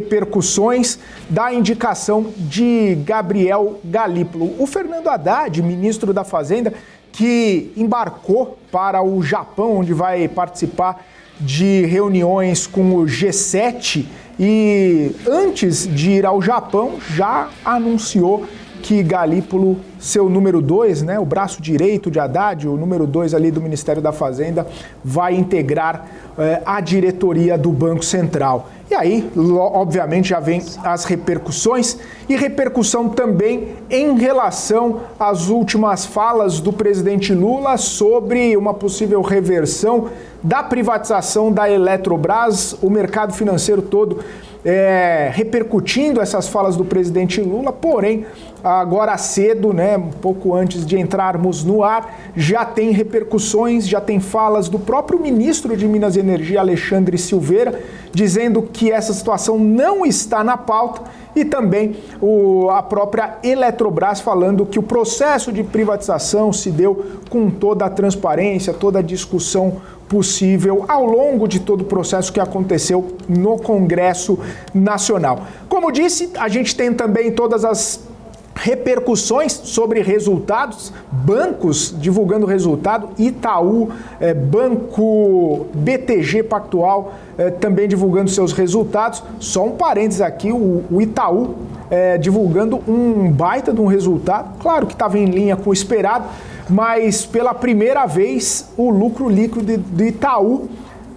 Repercussões da indicação de Gabriel Galípolo. O Fernando Haddad, ministro da Fazenda, que embarcou para o Japão, onde vai participar de reuniões com o G7 e antes de ir ao Japão já anunciou que Galípolo, seu número 2, né, o braço direito de Haddad, o número 2 ali do Ministério da Fazenda, vai integrar a diretoria do Banco Central. E aí, obviamente, já vem as repercussões e repercussão também em relação às últimas falas do presidente Lula sobre uma possível reversão da privatização da Eletrobras, o mercado financeiro todo repercutindo essas falas do presidente Lula, porém, agora cedo, né, um pouco antes de entrarmos no ar, já tem repercussões, já tem falas do próprio ministro de Minas e Energia, Alexandre Silveira, dizendo que essa situação não está na pauta e também a própria Eletrobras falando que o processo de privatização se deu com toda a transparência, toda a discussão possível ao longo de todo o processo que aconteceu no Congresso Nacional. Como disse, a gente tem também todas as repercussões sobre resultados, bancos divulgando resultado, Itaú, Banco BTG Pactual também divulgando seus resultados. Só um parênteses aqui, o Itaú divulgando um baita de um resultado, claro que estava em linha com o esperado, mas pela primeira vez o lucro líquido do Itaú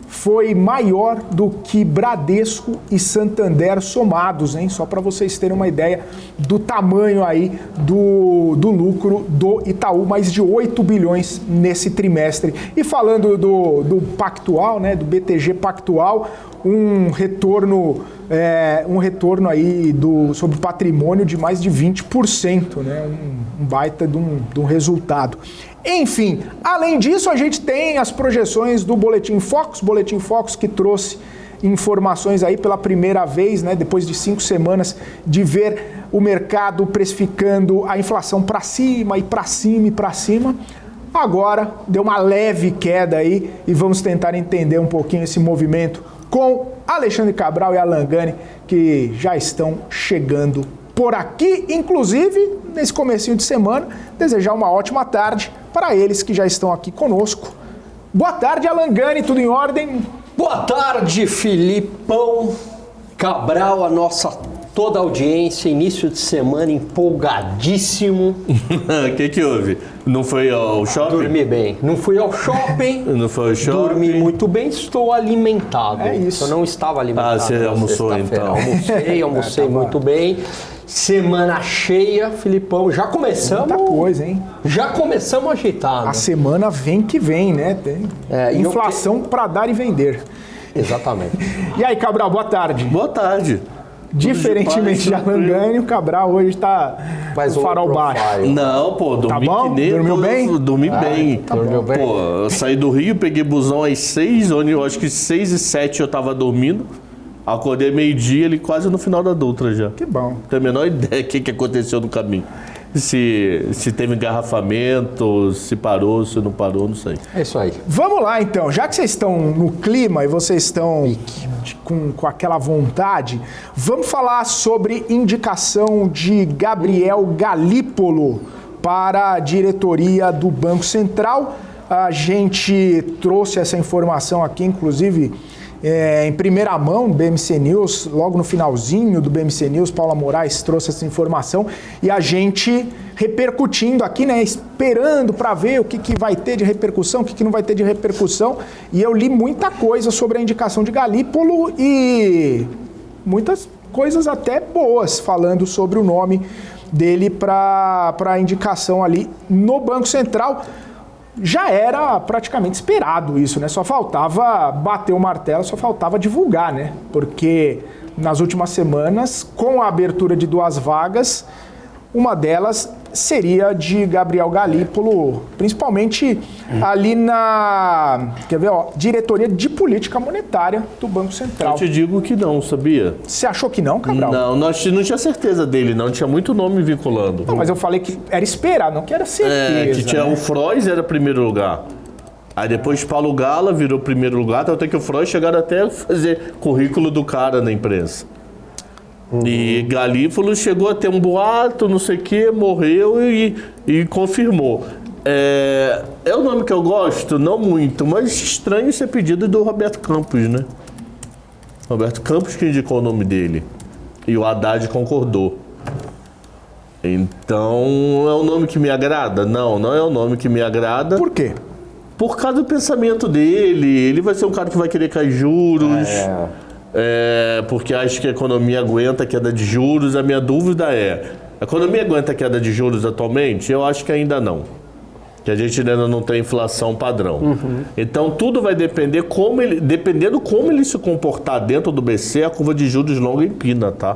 foi maior do que Bradesco e Santander somados, hein? Só para vocês terem uma ideia do tamanho aí do lucro do Itaú, mais de 8 bilhões nesse trimestre. E falando do Pactual, né, do BTG Pactual, um retorno aí sobre o patrimônio de mais de 20%, né? Um baita de um resultado. Enfim, além disso, a gente tem as projeções do Boletim Focus que trouxe informações aí pela primeira vez, né, depois de 5 semanas de ver o mercado precificando a inflação para cima e para cima e para cima. Agora deu uma leve queda aí e vamos tentar entender um pouquinho esse movimento com Alexandre Cabral e Alan Gani, que já estão chegando por aqui, inclusive nesse comecinho de semana, desejar uma ótima tarde para eles que já estão aqui conosco. Boa tarde, Alan Gani, tudo em ordem? Boa tarde, Filipão, Cabral, toda a audiência, início de semana empolgadíssimo. O que houve? Não foi ao shopping? Dormi bem. Não fui ao shopping. Não foi ao shopping? Dormi muito bem, estou alimentado. É isso. Eu não estava alimentado. Ah, você almoçou então. Almocei muito bem. Semana cheia, Filipão. Já começamos. Muita coisa, hein? Já começamos agitado. A semana vem que vem, né? Tem inflação para dar e vender. Exatamente. E aí, Cabral, boa tarde. Boa tarde. Diferentemente de Alan Gani, o Cabral hoje está com o farol baixo. Não, pô, dormi tá bom? que nem... Dormiu bem? Dormi bem. Tá dormiu bem? Pô, eu saí do Rio, peguei busão às 6, onde eu acho que 6h07 eu tava dormindo. Acordei meio-dia, ali quase no final da Dutra já. Que bom. Não tenho a menor ideia do que aconteceu no caminho. Se teve engarrafamento, se parou, se não parou, não sei. É isso aí. Vamos lá, então. Já que vocês estão no clima e vocês estão com aquela vontade, vamos falar sobre indicação de Gabriel Galípolo para a diretoria do Banco Central. A gente trouxe essa informação aqui, inclusive, em primeira mão, BMC News, logo no finalzinho do BMC News, Paula Moraes trouxe essa informação e a gente repercutindo aqui, né, esperando para ver o que vai ter de repercussão, o que não vai ter de repercussão, e eu li muita coisa sobre a indicação de Galípolo e muitas coisas até boas falando sobre o nome dele para a indicação ali no Banco Central. Já era praticamente esperado isso, né? Só faltava bater o martelo, só faltava divulgar, né? Porque nas últimas semanas, com a abertura de 2 vagas, uma delas seria de Gabriel Galípolo, principalmente ali na, diretoria de política monetária do Banco Central. Eu te digo que não, sabia? Você achou que não, Cabral? Não, não tinha certeza dele, não. Tinha muito nome vinculando. Não, mas eu falei que era esperado, não que era certeza. Que tinha, né? O Frois era primeiro lugar. Aí depois Paulo Gala virou primeiro lugar, até que o Frois chegaram até a fazer currículo do cara na imprensa. E Galípolo chegou a ter um boato, não sei o que, morreu e confirmou. É o nome que eu gosto, não muito, mas estranho ser pedido do Roberto Campos, né? Roberto Campos que indicou o nome dele. E o Haddad concordou. Então, é um nome que me agrada? Não, não é um nome que me agrada. Por quê? Por causa do pensamento dele. Ele vai ser um cara que vai querer cair juros. Porque acho que a economia aguenta a queda de juros. A minha dúvida é, a economia aguenta a queda de juros atualmente? Eu acho que ainda não. Que a gente ainda não tem inflação padrão. Então, tudo vai depender dependendo como ele se comportar dentro do BC, a curva de juros longa empina, tá?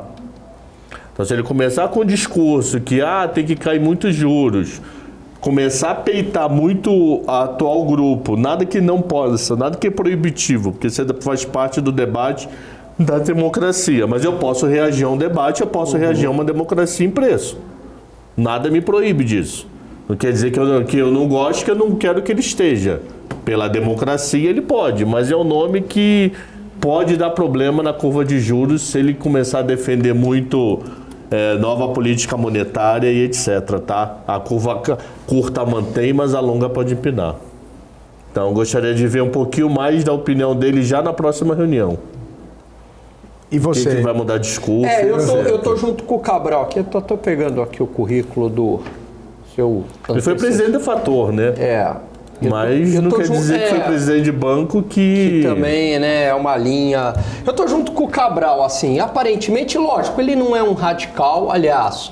Então, se ele começar com o discurso que tem que cair muitos juros, começar a peitar muito o atual grupo, nada que não possa, nada que é proibitivo, porque isso faz parte do debate da democracia. Mas eu posso reagir a um debate, eu posso reagir a uma democracia em preço. Nada me proíbe disso. Não quer dizer que eu não gosto, que eu não quero que ele esteja. Pela democracia ele pode, mas é um nome que pode dar problema na curva de juros se ele começar a defender muito nova política monetária e etc, tá? A curva curta mantém, mas a longa pode empinar. Então, gostaria de ver um pouquinho mais da opinião dele já na próxima reunião. E você? O que vai mudar discurso? Eu tô junto com o Cabral aqui, eu tô pegando aqui o currículo do seu... Ele foi presidente da Fator, né? Mas não quer dizer que foi presidente de banco que também, né, é uma linha... Eu tô junto com o Cabral, assim, aparentemente, lógico, ele não é um radical, aliás,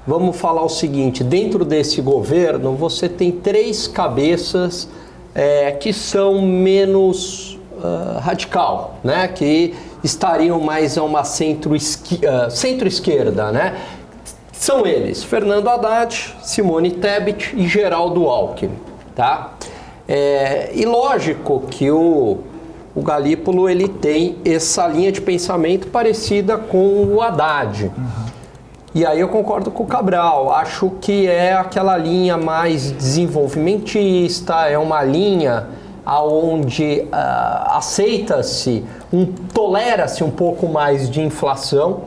vamos falar o seguinte, dentro desse governo você tem 3 cabeças que são menos radical, né, que estariam mais a uma centro-esquerda, né? São eles, Fernando Haddad, Simone Tebet e Geraldo Alckmin, tá? E lógico que o Galípolo ele tem essa linha de pensamento parecida com o Haddad. E aí eu concordo com o Cabral, acho que é aquela linha mais desenvolvimentista, é uma linha onde aceita-se, tolera-se um pouco mais de inflação,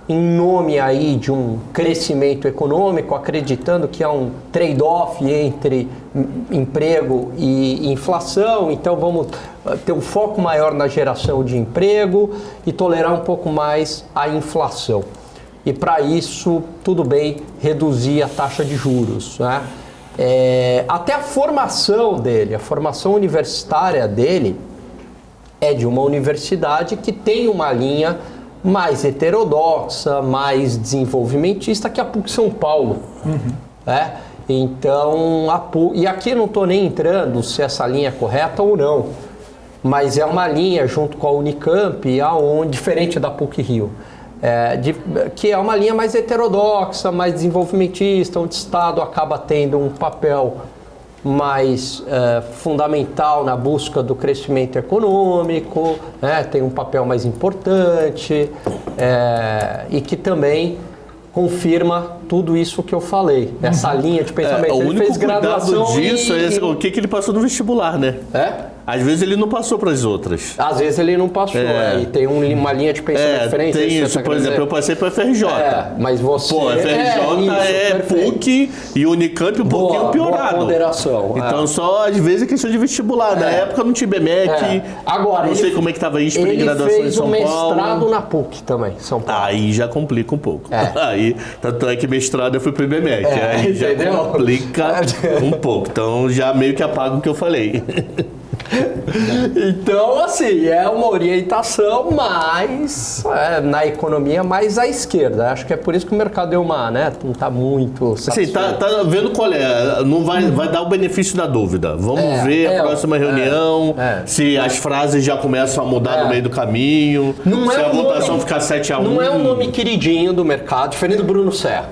em nome aí de um crescimento econômico, acreditando que há um trade-off entre emprego e inflação, então vamos ter um foco maior na geração de emprego e tolerar um pouco mais a inflação. E para isso, tudo bem reduzir a taxa de juros, né? Até a formação dele, a formação universitária dele é de uma universidade que tem uma linha mais heterodoxa, mais desenvolvimentista que a PUC São Paulo. Então, e aqui não estou nem entrando se essa linha é correta ou não, mas é uma linha junto com a Unicamp, diferente da PUC Rio, que é uma linha mais heterodoxa, mais desenvolvimentista, onde o Estado acaba tendo um papel mais fundamental na busca do crescimento econômico, né? Tem um papel mais importante e que também confirma tudo isso que eu falei, essa linha de pensamento. O ele único fez graduação cuidado disso é o que ele passou no vestibular, né? Às vezes ele não passou para as outras. Às vezes ele não passou, e tem uma linha de pensamento diferente. Tem isso, por exemplo, eu passei para a FRJ. Mas você... Pô, a FRJ PUC e Unicamp um pouquinho piorado. Boa ponderação. Então só às vezes é questão de vestibular. Na época não tinha BMEC, Agora, não sei como é que estava isso para graduação em São Paulo. Ele fez um mestrado na PUC também, São Paulo. Aí já complica um pouco. Aí, tanto é que mestrado eu fui pro IBMEC. Aí já complica um pouco. Então já meio que apago o que eu falei. Então, assim, é uma orientação mais na economia mais à esquerda. Acho que é por isso que o mercado deu uma, né? Não está muito satisfeito. Assim, tá vendo qual é? Não vai dar o benefício da dúvida. Vamos ver a próxima reunião, se as frases já começam a mudar no meio do caminho, não se a votação ficar 7-1. Não é um nome queridinho do mercado, diferente do Bruno Serra.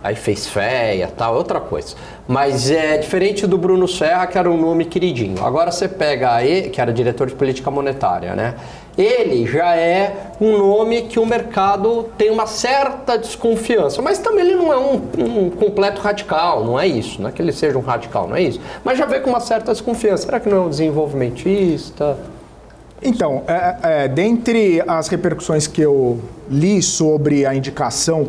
Aí fez feia, tal, outra coisa. Mas é diferente do Bruno Serra, que era um nome queridinho. Agora você pega ele, que era diretor de política monetária, né? Ele já é um nome que o mercado tem uma certa desconfiança. Mas também ele não é um completo radical, não é isso. Não é que ele seja um radical, não é isso. Mas já vê com uma certa desconfiança. Será que não é um desenvolvimentista? Então, dentre as repercussões que eu li sobre a indicação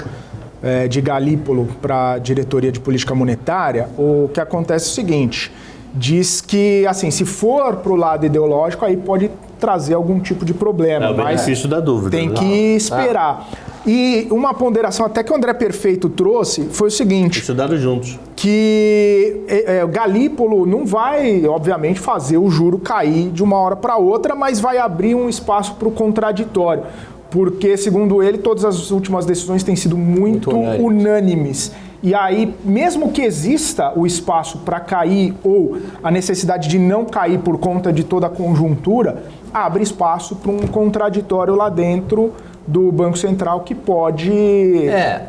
de Galípolo para a diretoria de política monetária, o que acontece é o seguinte, diz que, assim, se for para o lado ideológico, aí pode trazer algum tipo de problema. É o benefício da dúvida. Tem que esperar. E uma ponderação até que o André Perfeito trouxe foi o seguinte... Estudaram juntos. Que o Galípolo não vai, obviamente, fazer o juro cair de uma hora para outra, mas vai abrir um espaço para o contraditório. Porque, segundo ele, todas as últimas decisões têm sido muito unânimes. E aí, mesmo que exista o espaço para cair ou a necessidade de não cair por conta de toda a conjuntura, abre espaço para um contraditório lá dentro do Banco Central que pode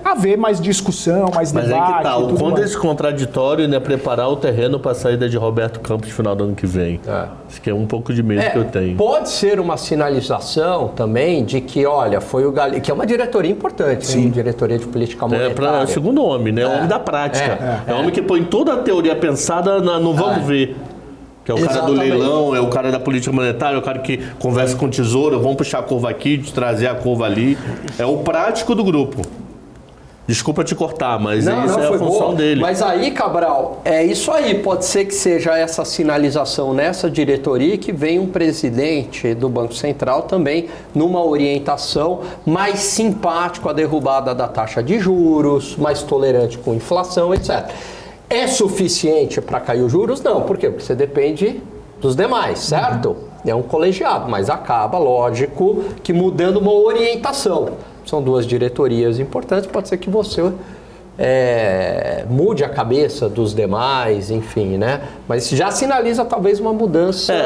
haver mais discussão, mais debate. Mas é que tal, quando esse contraditório, né, preparar o terreno para a saída de Roberto Campos no final do ano que vem. Acho que é um pouco de medo que eu tenho. Pode ser uma sinalização também de que, olha, foi o Galípolo, que é uma diretoria importante, sim, diretoria de política monetária. É o segundo homem, né? O homem da prática. É o homem que põe toda a teoria pensada no vamos ver. Que é o cara do leilão, é o cara da política monetária, é o cara que conversa com o tesouro, vamos puxar a curva aqui, trazer a curva ali. É o prático do grupo. Desculpa te cortar, mas isso é a função dele. Mas aí, Cabral, é isso aí. Pode ser que seja essa sinalização nessa diretoria que vem um presidente do Banco Central também numa orientação mais simpático à derrubada da taxa de juros, mais tolerante com inflação, etc. É suficiente para cair os juros? Não. Por quê? Porque você depende dos demais, certo? É um colegiado, mas acaba, lógico, que mudando uma orientação. São duas diretorias importantes, pode ser que você mude a cabeça dos demais, enfim, né? Mas já sinaliza talvez uma mudança.